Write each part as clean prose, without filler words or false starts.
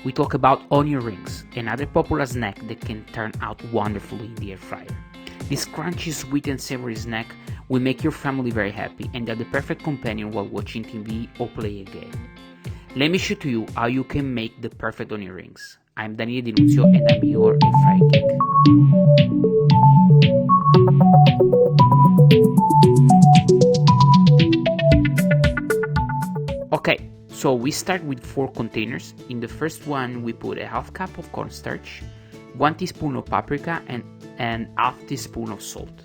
we talk about onion rings, another popular snack that can turn out wonderfully in the air fryer. This crunchy, sweet and savory snack will make your family very happy and are the perfect companion while watching TV or play a game. Let me show to you how you can make the perfect onion rings. I'm Daniele Dinuzio and I'm your air fry geek. Okay, so we start with 4 containers. In the first one we put a half cup of cornstarch, 1 teaspoon of paprika and half teaspoon of salt.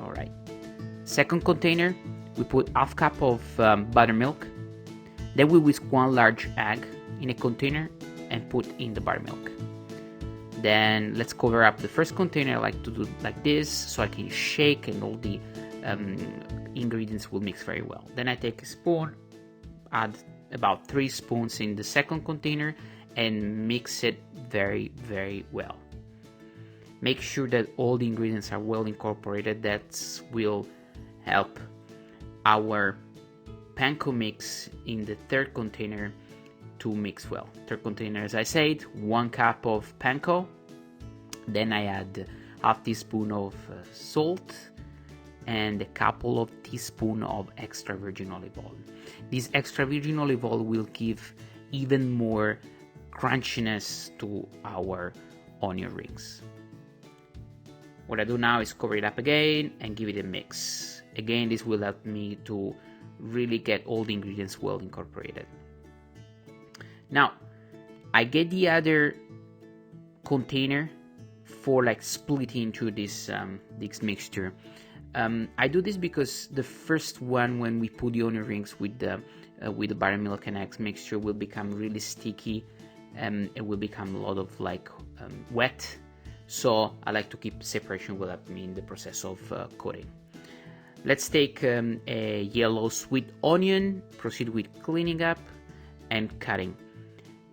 Alright. Second container we put half cup of buttermilk. Then we whisk 1 large egg in a container and put in the buttermilk. Then let's cover up the first container. I like to do like this so I can shake and all the ingredients will mix very well. Then I take a spoon, add about 3 spoons in the second container and mix it very well. Make sure that all the ingredients are well incorporated. That will help our panko mix in the third container to mix well. Third container, as I said, 1 cup of panko. Then I add half teaspoon of salt and a couple of teaspoons of extra virgin olive oil. This extra virgin olive oil will give even more crunchiness to our onion rings. What I do now is cover it up again and give it a mix. Again, this will help me to really get all the ingredients well incorporated. Now, I get the other container for like splitting into this mixture. I do this because the first one, when we put the onion rings with the buttermilk and eggs mixture, will become really sticky and it will become a lot of like wet. So I like to keep separation will help me in the process of coating. Let's take a yellow sweet onion, proceed with cleaning up and cutting.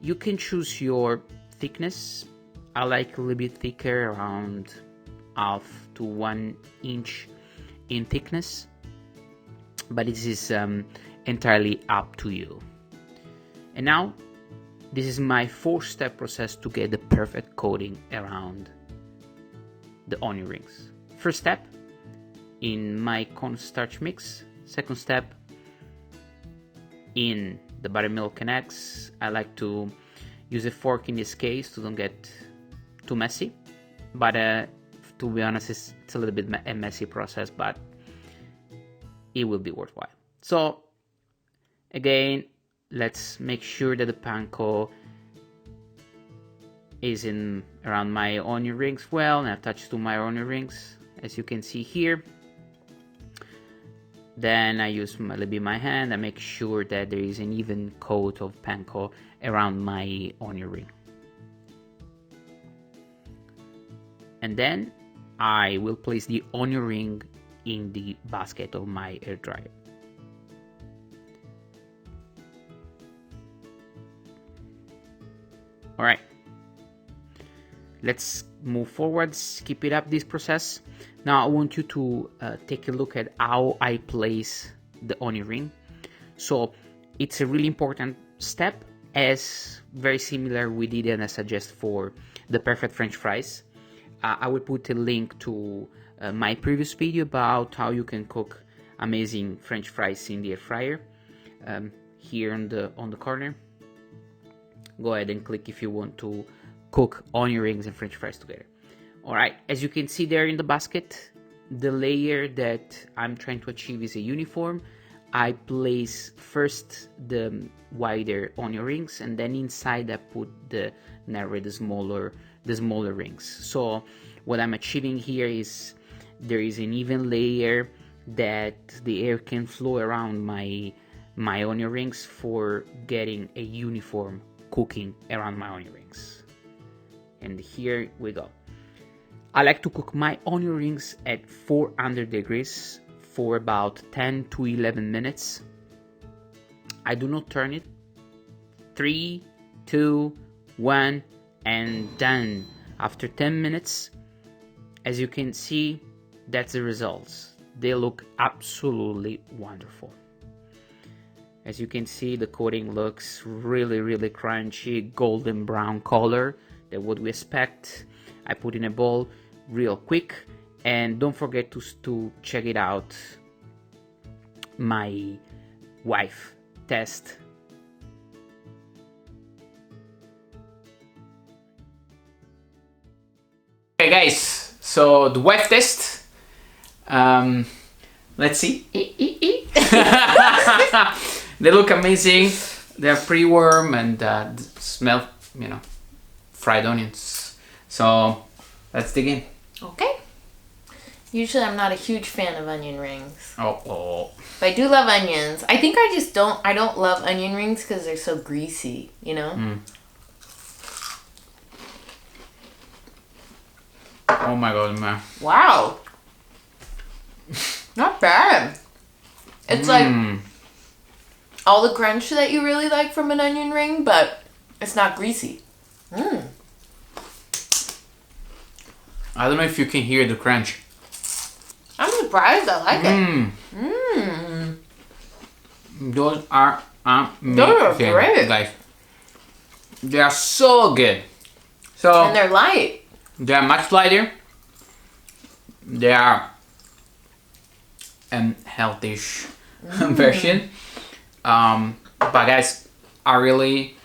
You can choose your thickness. I like a little bit thicker, around half to 1 inch in thickness, but this is entirely up to you. And now this is my 4-step process to get the perfect coating around the onion rings. First step, in my cornstarch mix. Second step, in the buttermilk and eggs. I like to use a fork in this case to don't get too messy, but to be honest, it's a little bit a messy process, but it will be worthwhile. So again, let's make sure that the panko is in around my onion rings well, and I attach to my onion rings, as you can see here. Then I use a little bit my hand and make sure that there is an even coat of panko around my onion ring. And then I will place the onion ring in the basket of my air dryer. Alright, let's move forward, keep it up this process. Now I want you to take a look at how I place the onion ring. So it's a really important step, as very similar we did and I suggest for the perfect French fries. I will put a link to my previous video about how you can cook amazing French fries in the air fryer here on the corner. Go ahead and click if you want to cook onion rings and French fries together. Alright, as you can see there in the basket, the layer that I'm trying to achieve is a uniform. I place first the wider onion rings and then inside I put the narrower, the smaller rings. So what I'm achieving here is there is an even layer that the air can flow around my onion rings for getting a uniform cooking around my onion rings. And here we go. I like to cook my onion rings at 400 degrees for about 10 to 11 minutes. I do not turn it. 3, 2, 1, and done. After 10 minutes, as you can see, that's the results. They look absolutely wonderful. As you can see, the coating looks really crunchy, golden brown color. That's what we expect. I put in a bowl real quick, and don't forget to check it out. My wife test. Okay guys, so the wife test. Let's see. They look amazing. They're pre-warm and smell, you know, fried onions. So let's dig in. Okay. Usually I'm not a huge fan of onion rings. Oh. But I do love onions. I think I don't love onion rings because they're so greasy, you know? Oh my god, man. Wow. Not bad. It's like all the crunch that you really like from an onion ring, but it's not greasy. I don't know if you can hear the crunch. I'm surprised I like it. Those are amazing. Those are great. Guys. They are so good. So And they're light. they are much lighter. They are an healthish version. But guys, I really,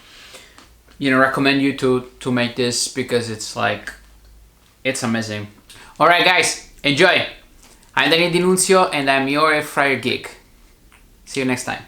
recommend you to make this because it's amazing. All right, guys, enjoy. I'm Daniel Dinunzio and I'm your air fryer geek. See you next time.